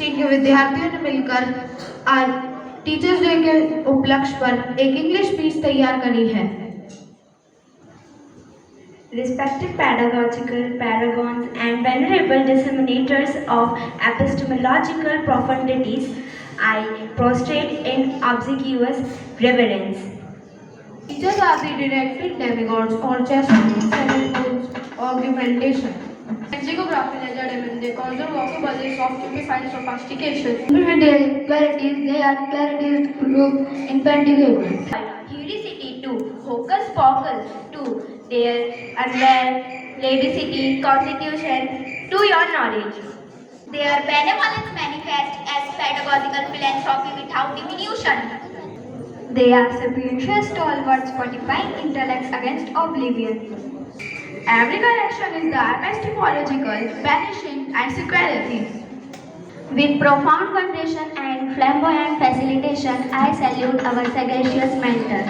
Stream के विद्यार्थियों ने मिलकर आज टीचर्स डे के उपलक्ष्य पर एक इंग्लिश स्पीच तैयार करी है। Respected pedagogical paragons and venerable disseminators of epistemological profundities, I prostrate in obsequious reverence. Teachers are the directed demigods or chessmen, modes augmentation. Lexicography legerdemain, they conserve vocabularies of typified sophistication. Everyday clarities, they are clarities through infanticable. Heurisity to hocus pocus to their unware ladycity constitution to your knowledge. Their benevolence manifest as pedagogical philanthropy without diminution. They are sapiential stalwarts fortifying intellects against oblivion. Every correction is the epistemological, banishing and sequelity. With profound veneration and flamboyant facilitation, I salute our sagacious mentor.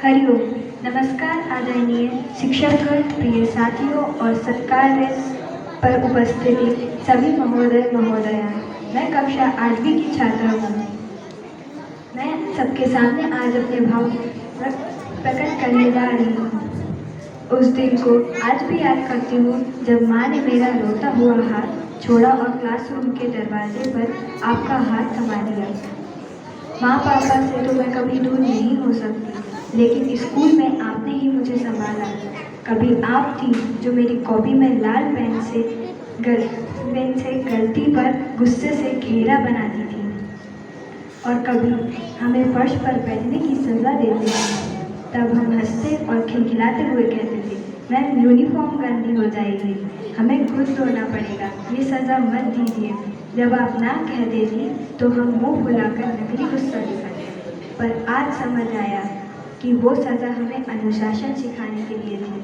Hariom, नमस्कार आदरणीय शिक्षकगण, प्रिय साथियों और सत्कार पर उपस्थित सभी महोदय महोदया। मैं कक्षा 8वीं की छात्रा हूँ। मैं सबके सामने आज अपने भाव प्रकट करने जा रही हूँ। उस दिन को आज भी याद करती हूँ जब माँ ने मेरा रोता हुआ हाथ छोड़ा और क्लासरूम के दरवाजे पर आपका हाथ थमा दिया। माँ पापा से तो मैं कभी दूर नहीं हो सकती, लेकिन स्कूल में आपने ही मुझे संभाला। कभी आप थी जो मेरी कॉपी में लाल पेन से गलती पर गुस्से से घेरा बनाती थी और कभी हमें फर्श पर बैठने की सज़ा देते थे। तब हम हंसते और खिलखिलाते हुए कहते थे, मैम यूनिफॉर्म गंदी हो जाएगी, हमें खुद धोना पड़ेगा, ये सज़ा मत दीजिए। जब आप ना कह देती तो हम मुंह फुलाकर नकली गुस्सा दिखाते, पर आज समझ आया कि वो सज़ा हमें अनुशासन सिखाने के लिए थी।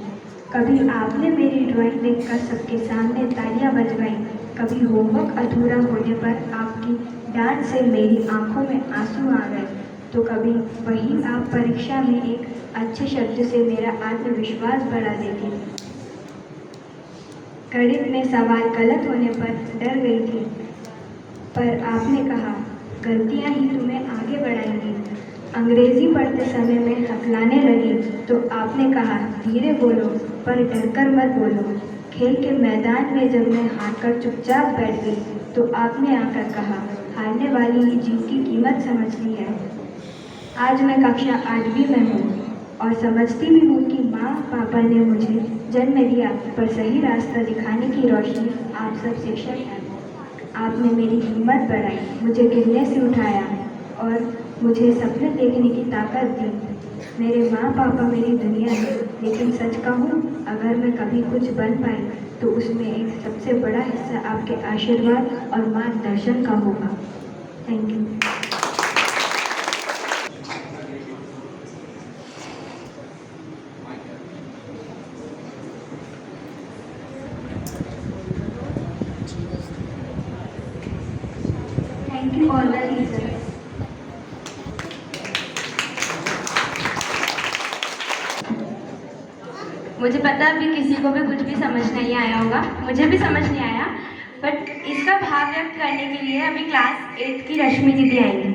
कभी आपने मेरी ड्राइंग देखकर सबके सामने तालियां बजवाई, कभी होमवर्क अधूरा होने पर आपकी डांट से मेरी आंखों में आंसू आ गए, तो कभी वही आप परीक्षा में एक अच्छे शब्द से मेरा आत्मविश्वास बढ़ा देती। गणित में सवाल गलत होने पर डर गई थी, पर आपने कहा गलतियां ही तुम्हें आगे बढ़ाएंगी। अंग्रेजी पढ़ते समय में हकलाने लगी तो आपने कहा धीरे बोलो पर डरकर मत बोलो। खेल के मैदान में जब मैं हारकर चुपचाप बैठ गई तो आपने आकर कहा हारने वाली ही जीत की कीमत समझती है। आज मैं कक्षा 8वीं में हूँ और समझती भी हूँ कि माँ पापा ने मुझे जन्म दिया, पर सही रास्ता दिखाने की रोशनी आप सब शिक्षक हैं। आपने मेरी हिम्मत बढ़ाई, मुझे गिरने से उठाया और मुझे सपने देखने की ताकत दी। मेरे माँ पापा मेरी दुनिया है, लेकिन सच कहूँ अगर मैं कभी कुछ बन पाई तो उसमें एक सबसे बड़ा हिस्सा आपके आशीर्वाद और मार्गदर्शन का होगा। Thank you. Thank you all the teachers. मुझे पता अभी किसी को भी कुछ भी समझ नहीं आया होगा, मुझे भी समझ नहीं आया, बट इसका भाव व्यक्त करने के लिए अभी क्लास 8 की रश्मि दीदी आएंगी।